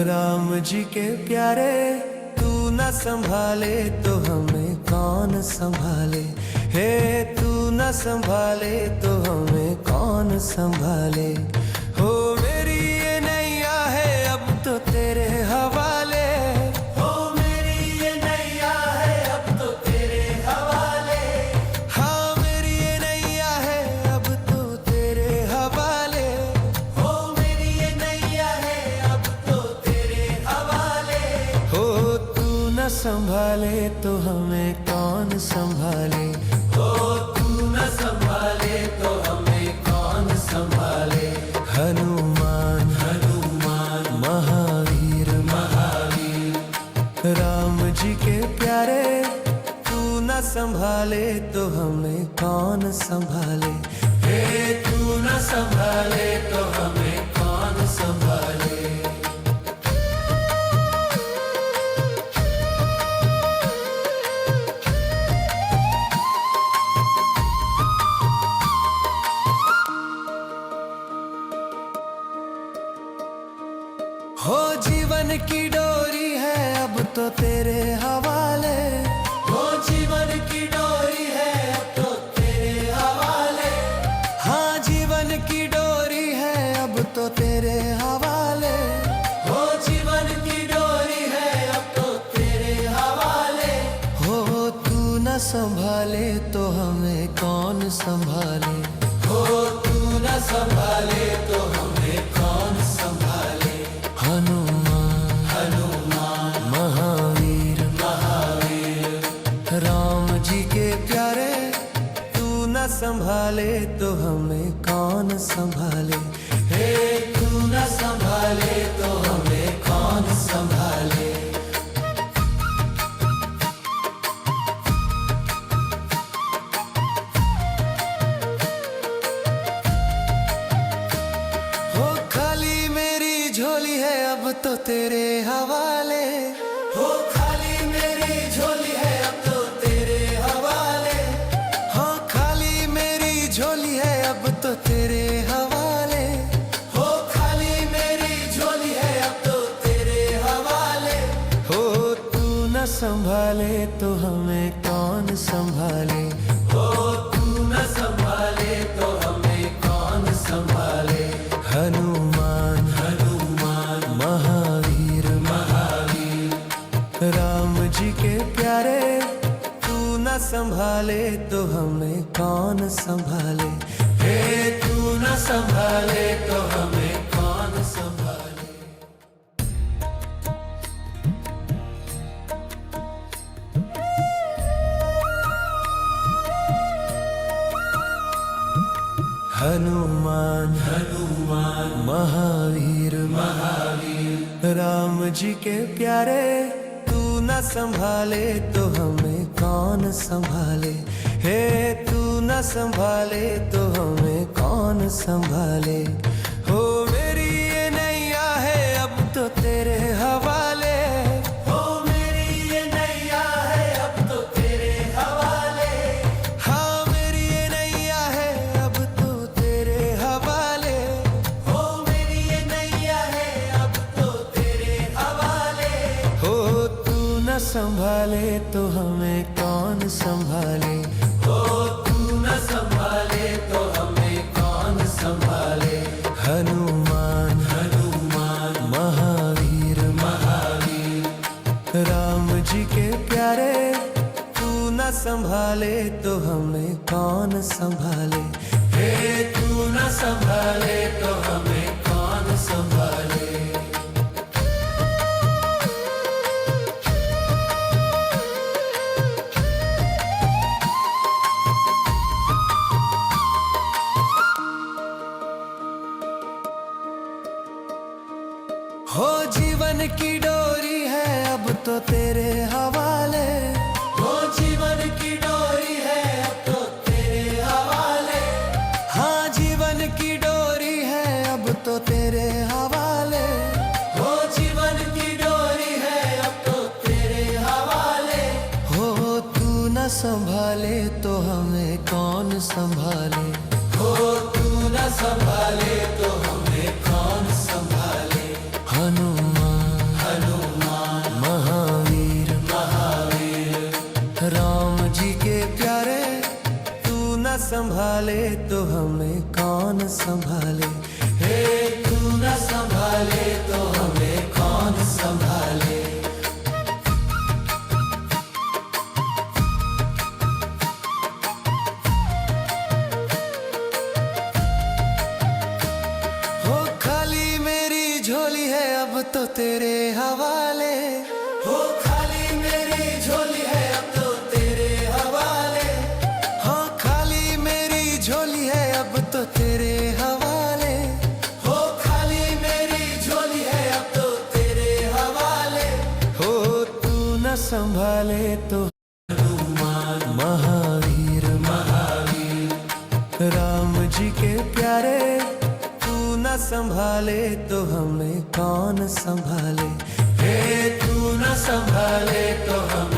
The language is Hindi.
राम जी के प्यारे, तू न संभाले तो हमें कौन संभाले। हे तू न संभाले तो हमें कौन संभाले। हो मेरी ये नैया है अब तो तेरे हवाले। हो मेरी ये नैया है अब तो तेरे हवाले। हाँ मेरी ये नैया है अब तो तेरे हवाले। हो मेरी ये नैया है अब तो तेरे हवाले। हो तू न संभाले तो हमें कौन संभाले। हो तू न संभाले तो हमें कौन संभाले। हनुमान हनुमान महावीर महावीर राम जी के प्यारे, तू न संभाले तो हमें कौन संभाले। हे तू न संभाले तो हमें कौन संभाले। हो जीवन की डोरी है अब तो तेरे हवाले। हो जीवन की डोरी है अब तो तेरे हवाले। हाँ जीवन की डोरी है अब तो तेरे हवाले। हो जीवन की डोरी है अब तो तेरे हवाले। हो तू न संभाले तो हमें कौन संभाले। हो तू न संभाले तो हमें कौन संभाले। हनुमान हनुमान महावीर महावीर राम जी के प्यारे, तू न संभाले तो हमें कौन संभाले। हे तू न संभाले तो हमें कौन संभाले। झोली है अब तो तेरे हवाले। हो खाली मेरी झोली है अब तो तेरे हवाले। हाँ खाली मेरी झोली है अब तो तेरे हवाले। हो खाली मेरी झोली है अब तो तेरे हवाले। हो तू न संभाले तो हमें कौन संभाले। हो तू न संभाले तो हमें कौन संभाले। हनुमान हनुमान महावीर महावीर राम जी के प्यारे, तू न संभाले तो हमें कौन संभाले। हे तू न संभाले तो हमें कौन संभाले। हनुमान हनुमान महावीर महावीर राम जी के प्यारे, तू न संभाले तो हमें कौन संभाले। हे तू न संभाले तो हमें कौन संभाले। हो मेरी ये नैया है अब तो तेरे हवाले। हो मेरी ये नैया है अब तो तेरे हवाले। हाँ मेरी ये नैया है अब तो तेरे हवाले। हो मेरी ये नैया है अब तो तेरे हवाले। हो तू न संभाले तो हमें कौन संभाले। हो तू न संभाले तो हमें कौन संभाले। हनुमान हनुमान महावीर महावीर राम जी के प्यारे, तू न संभाले तो हमें कौन संभाले। हे तू न संभाले तो हमें कौन संभाले। हो जीवन की डोरी है अब तो तेरे हवाले। हो जीवन की डोरी है अब तो तेरे हवाले। हाँ जीवन की डोरी है अब तो तेरे हवाले। हो जीवन की डोरी है अब तो तेरे हवाले। हो तू न संभाले तो हमें कौन संभाले। हो तू न संभाले तो हमें कौन संभाले। हनुमान संभाले, हे तू न संभाले तो हमें कौन संभाले। हो खाली मेरी झोली है अब तो तेरे हवाले, हो खाली मेरी झोली है अब तो तेरे हवाले, हो खाली मेरी झोली है अब तो तेरे हवाले, हो खाली मेरी झोली है अब तो तेरे हवाले। हो तू न संभाले तो हनुमान महावीर महावीर राम जी के प्यारे, तू न संभाले तो हमें कौन संभाले, हे तू न संभाले तो हम